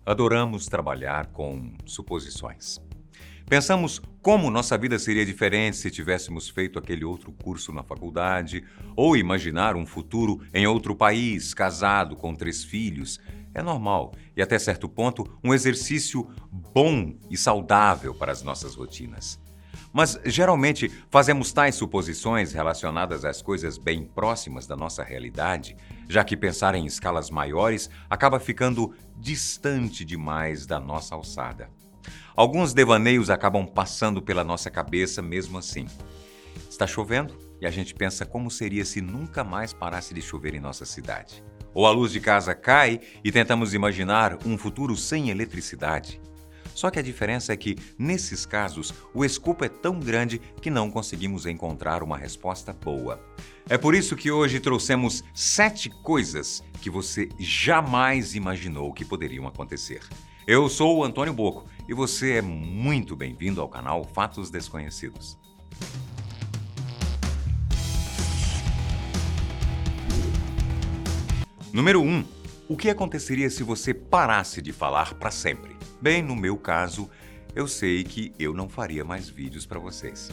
Adoramos trabalhar com suposições. Pensamos como nossa vida seria diferente se tivéssemos feito aquele outro curso na faculdade, ou imaginar um futuro em outro país, casado, com 3 filhos. É normal e, até certo ponto, um exercício bom e saudável para as nossas rotinas. Mas, geralmente, fazemos tais suposições relacionadas às coisas bem próximas da nossa realidade, já que pensar em escalas maiores acaba ficando distante demais da nossa alçada. Alguns devaneios acabam passando pela nossa cabeça mesmo assim. Está chovendo e a gente pensa como seria se nunca mais parasse de chover em nossa cidade. Ou a luz de casa cai e tentamos imaginar um futuro sem eletricidade. Só que a diferença é que, nesses casos, o escopo é tão grande que não conseguimos encontrar uma resposta boa. É por isso que hoje trouxemos 7 coisas que você jamais imaginou que poderiam acontecer. Eu sou o Antônio Bocco e você é muito bem-vindo ao canal Fatos Desconhecidos. Número 1. O que aconteceria se você parasse de falar para sempre? Bem, no meu caso, eu sei que eu não faria mais vídeos para vocês.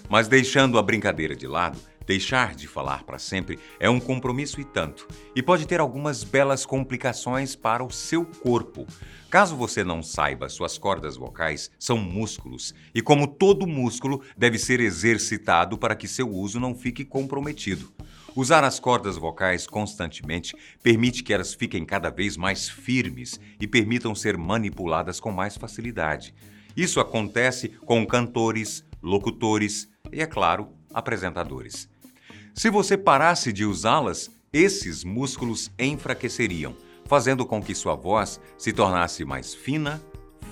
Mas deixando a brincadeira de lado, deixar de falar para sempre é um compromisso e tanto, e pode ter algumas belas complicações para o seu corpo. Caso você não saiba, suas cordas vocais são músculos, e como todo músculo, deve ser exercitado para que seu uso não fique comprometido. Usar as cordas vocais constantemente permite que elas fiquem cada vez mais firmes e permitam ser manipuladas com mais facilidade. Isso acontece com cantores, locutores e, é claro, apresentadores. Se você parasse de usá-las, esses músculos enfraqueceriam, fazendo com que sua voz se tornasse mais fina,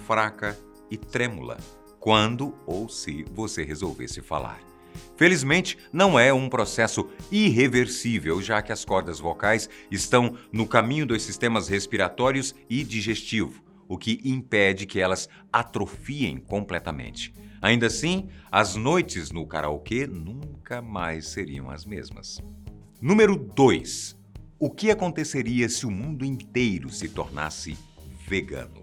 fraca e trêmula, quando ou se você resolvesse falar. Felizmente, não é um processo irreversível, já que as cordas vocais estão no caminho dos sistemas respiratórios e digestivo, o que impede que elas atrofiem completamente. Ainda assim, as noites no karaokê nunca mais seriam as mesmas. Número 2. O que aconteceria se o mundo inteiro se tornasse vegano?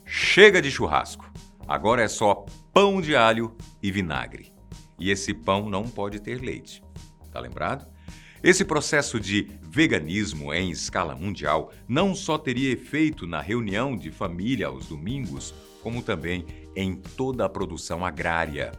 Chega de churrasco. Agora é só pão de alho e vinagre. E esse pão não pode ter leite. Tá lembrado? Esse processo de veganismo em escala mundial não só teria efeito na reunião de família aos domingos, como também em toda a produção agrária.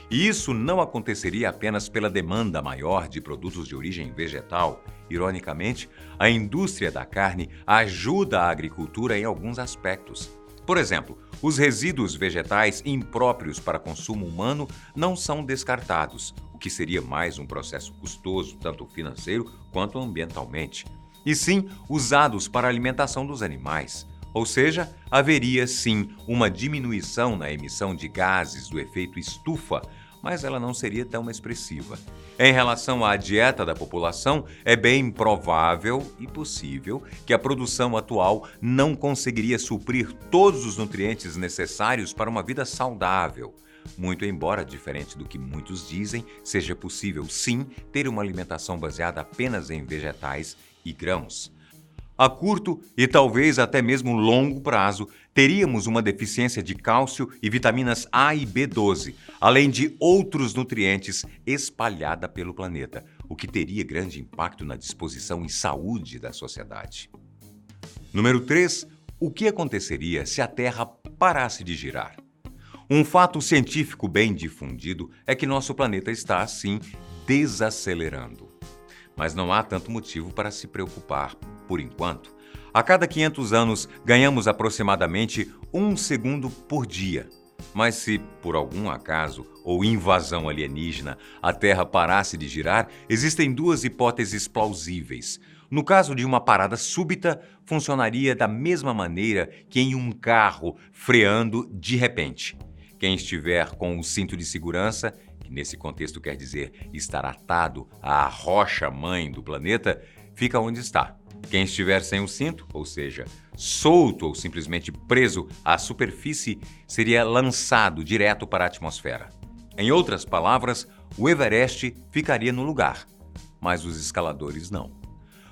E isso não aconteceria apenas pela demanda maior de produtos de origem vegetal. Ironicamente, a indústria da carne ajuda a agricultura em alguns aspectos. Por exemplo, os resíduos vegetais impróprios para consumo humano não são descartados, o que seria mais um processo custoso, tanto financeiro quanto ambientalmente, e sim usados para a alimentação dos animais. Ou seja, haveria sim uma diminuição na emissão de gases do efeito estufa, mas ela não seria tão expressiva. Em relação à dieta da população, é bem provável e possível que a produção atual não conseguiria suprir todos os nutrientes necessários para uma vida saudável. Muito embora, diferente do que muitos dizem, seja possível sim ter uma alimentação baseada apenas em vegetais e grãos. A curto e talvez até mesmo longo prazo, teríamos uma deficiência de cálcio e vitaminas A e B12, além de outros nutrientes espalhada pelo planeta, o que teria grande impacto na disposição e saúde da sociedade. Número 3. O que aconteceria se a Terra parasse de girar? Um fato científico bem difundido é que nosso planeta está, assim, desacelerando. Mas não há tanto motivo para se preocupar, por enquanto. A cada 500 anos, ganhamos aproximadamente 1 segundo por dia. Mas se, por algum acaso ou invasão alienígena, a Terra parasse de girar, existem 2 hipóteses plausíveis. No caso de uma parada súbita, funcionaria da mesma maneira que em um carro freando de repente. Quem estiver com o cinto de segurança, que nesse contexto quer dizer estar atado à rocha-mãe do planeta, fica onde está. Quem estiver sem o cinto, ou seja, solto ou simplesmente preso à superfície, seria lançado direto para a atmosfera. Em outras palavras, o Everest ficaria no lugar, mas os escaladores não.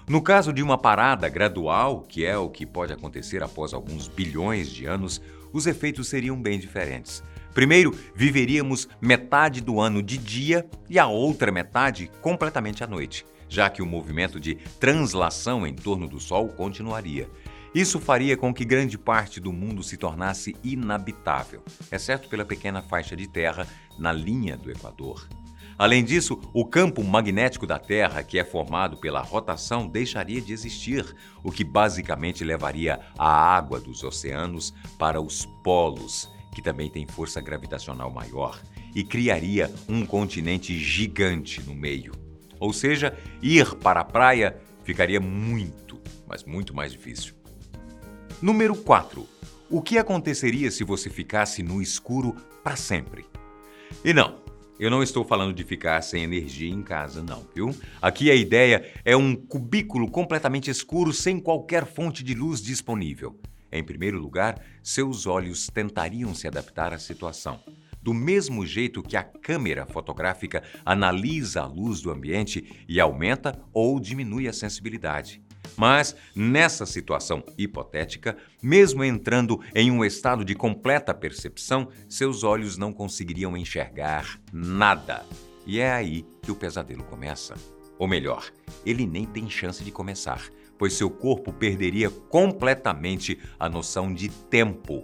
No caso de uma parada gradual, que é o que pode acontecer após alguns bilhões de anos, os efeitos seriam bem diferentes. Primeiro, viveríamos metade do ano de dia e a outra metade completamente à noite, já que o movimento de translação em torno do Sol continuaria. Isso faria com que grande parte do mundo se tornasse inabitável, exceto pela pequena faixa de terra na linha do Equador. Além disso, o campo magnético da Terra, que é formado pela rotação, deixaria de existir, o que basicamente levaria a água dos oceanos para os polos, que também têm força gravitacional maior, e criaria um continente gigante no meio. Ou seja, ir para a praia ficaria muito, mas muito mais difícil. Número 4. O que aconteceria se você ficasse no escuro para sempre? E não, eu não estou falando de ficar sem energia em casa, não, viu? Aqui a ideia é um cubículo completamente escuro sem qualquer fonte de luz disponível. Em primeiro lugar, seus olhos tentariam se adaptar à situação. Do mesmo jeito que a câmera fotográfica analisa a luz do ambiente e aumenta ou diminui a sensibilidade. Mas, nessa situação hipotética, mesmo entrando em um estado de completa percepção, seus olhos não conseguiriam enxergar nada. E é aí que o pesadelo começa. Ou melhor, ele nem tem chance de começar, pois seu corpo perderia completamente a noção de tempo.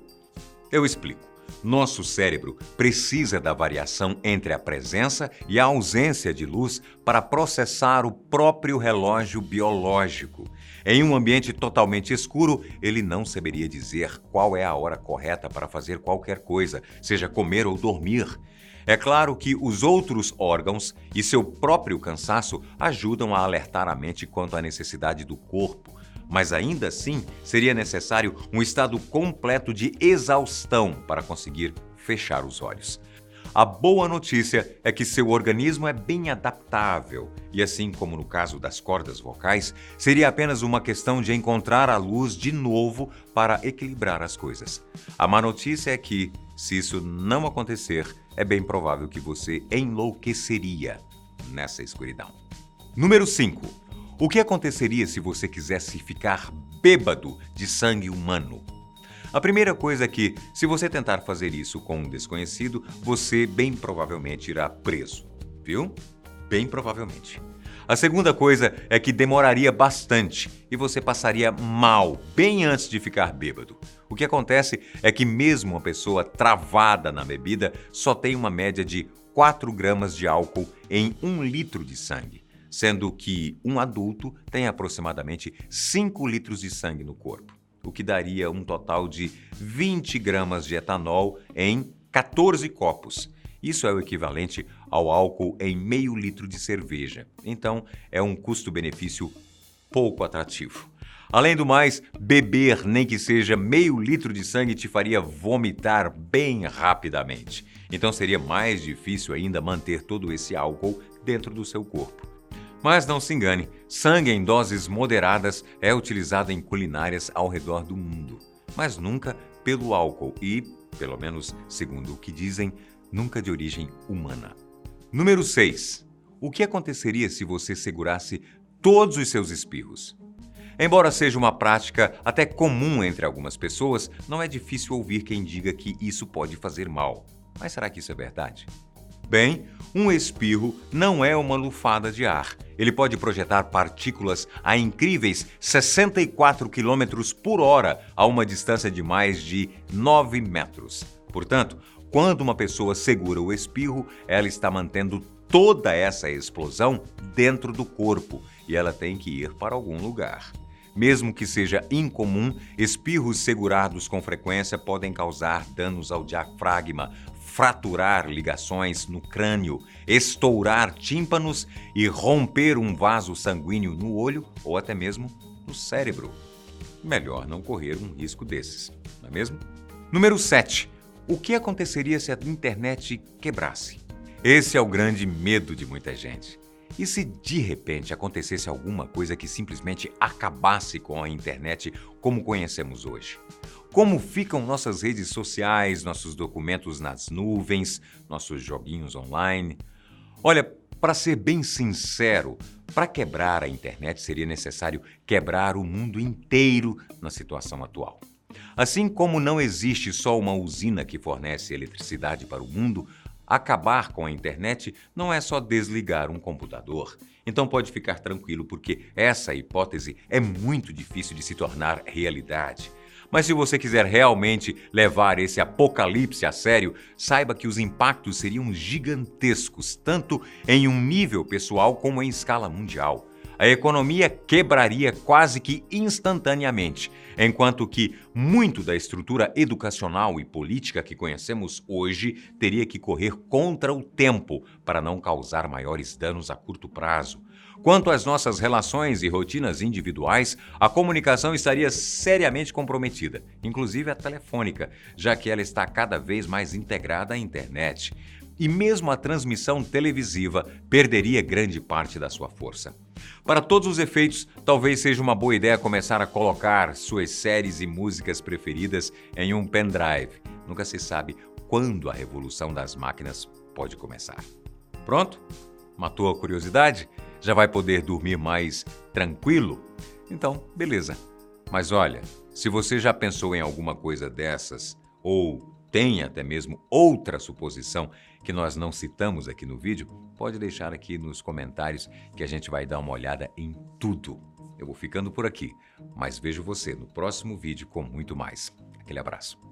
Eu explico. Nosso cérebro precisa da variação entre a presença e a ausência de luz para processar o próprio relógio biológico. Em um ambiente totalmente escuro, ele não saberia dizer qual é a hora correta para fazer qualquer coisa, seja comer ou dormir. É claro que os outros órgãos e seu próprio cansaço ajudam a alertar a mente quanto à necessidade do corpo. Mas ainda assim, seria necessário um estado completo de exaustão para conseguir fechar os olhos. A boa notícia é que seu organismo é bem adaptável e, assim como no caso das cordas vocais, seria apenas uma questão de encontrar a luz de novo para equilibrar as coisas. A má notícia é que, se isso não acontecer, é bem provável que você enlouqueceria nessa escuridão. Número 5. O que aconteceria se você quisesse ficar bêbado de sangue humano? A primeira coisa é que, se você tentar fazer isso com um desconhecido, você bem provavelmente irá preso, viu? Bem provavelmente. A segunda coisa é que demoraria bastante e você passaria mal bem antes de ficar bêbado. O que acontece é que mesmo uma pessoa travada na bebida só tem uma média de 4 gramas de álcool em 1 litro de sangue, sendo que um adulto tem aproximadamente 5 litros de sangue no corpo, o que daria um total de 20 gramas de etanol em 14 copos. Isso é o equivalente ao álcool em meio litro de cerveja. Então, é um custo-benefício pouco atrativo. Além do mais, beber nem que seja meio litro de sangue te faria vomitar bem rapidamente. Então, seria mais difícil ainda manter todo esse álcool dentro do seu corpo. Mas não se engane, sangue em doses moderadas é utilizado em culinárias ao redor do mundo, mas nunca pelo álcool e, pelo menos segundo o que dizem, nunca de origem humana. Número 6. O que aconteceria se você segurasse todos os seus espirros? Embora seja uma prática até comum entre algumas pessoas, não é difícil ouvir quem diga que isso pode fazer mal. Mas será que isso é verdade? Bem, um espirro não é uma lufada de ar. Ele pode projetar partículas a incríveis 64 km por hora a uma distância de mais de 9 metros. Portanto, quando uma pessoa segura o espirro, ela está mantendo toda essa explosão dentro do corpo e ela tem que ir para algum lugar. Mesmo que seja incomum, espirros segurados com frequência podem causar danos ao diafragma, fraturar ligações no crânio, estourar tímpanos e romper um vaso sanguíneo no olho ou até mesmo no cérebro. Melhor não correr um risco desses, não é mesmo? Número 7. O que aconteceria se a internet quebrasse? Esse é o grande medo de muita gente. E se de repente acontecesse alguma coisa que simplesmente acabasse com a internet como conhecemos hoje? Como ficam nossas redes sociais, nossos documentos nas nuvens, nossos joguinhos online? Olha, Para ser bem sincero, para quebrar a internet seria necessário quebrar o mundo inteiro na situação atual. Assim como não existe só uma usina que fornece eletricidade para o mundo, acabar com a internet não é só desligar um computador. Então pode ficar tranquilo, porque essa hipótese é muito difícil de se tornar realidade. Mas se você quiser realmente levar esse apocalipse a sério, saiba que os impactos seriam gigantescos, tanto em um nível pessoal como em escala mundial. A economia quebraria quase que instantaneamente, enquanto que muito da estrutura educacional e política que conhecemos hoje teria que correr contra o tempo para não causar maiores danos a curto prazo. Quanto às nossas relações e rotinas individuais, a comunicação estaria seriamente comprometida, inclusive a telefônica, já que ela está cada vez mais integrada à internet. E mesmo a transmissão televisiva perderia grande parte da sua força. Para todos os efeitos, talvez seja uma boa ideia começar a colocar suas séries e músicas preferidas em um pendrive. Nunca se sabe quando a revolução das máquinas pode começar. Pronto? Matou a curiosidade? Já vai poder dormir mais tranquilo? Então, beleza. Mas olha, se você já pensou em alguma coisa dessas, ou tem até mesmo outra suposição que nós não citamos aqui no vídeo, pode deixar aqui nos comentários que a gente vai dar uma olhada em tudo. Eu vou ficando por aqui, mas vejo você no próximo vídeo com muito mais. Aquele abraço.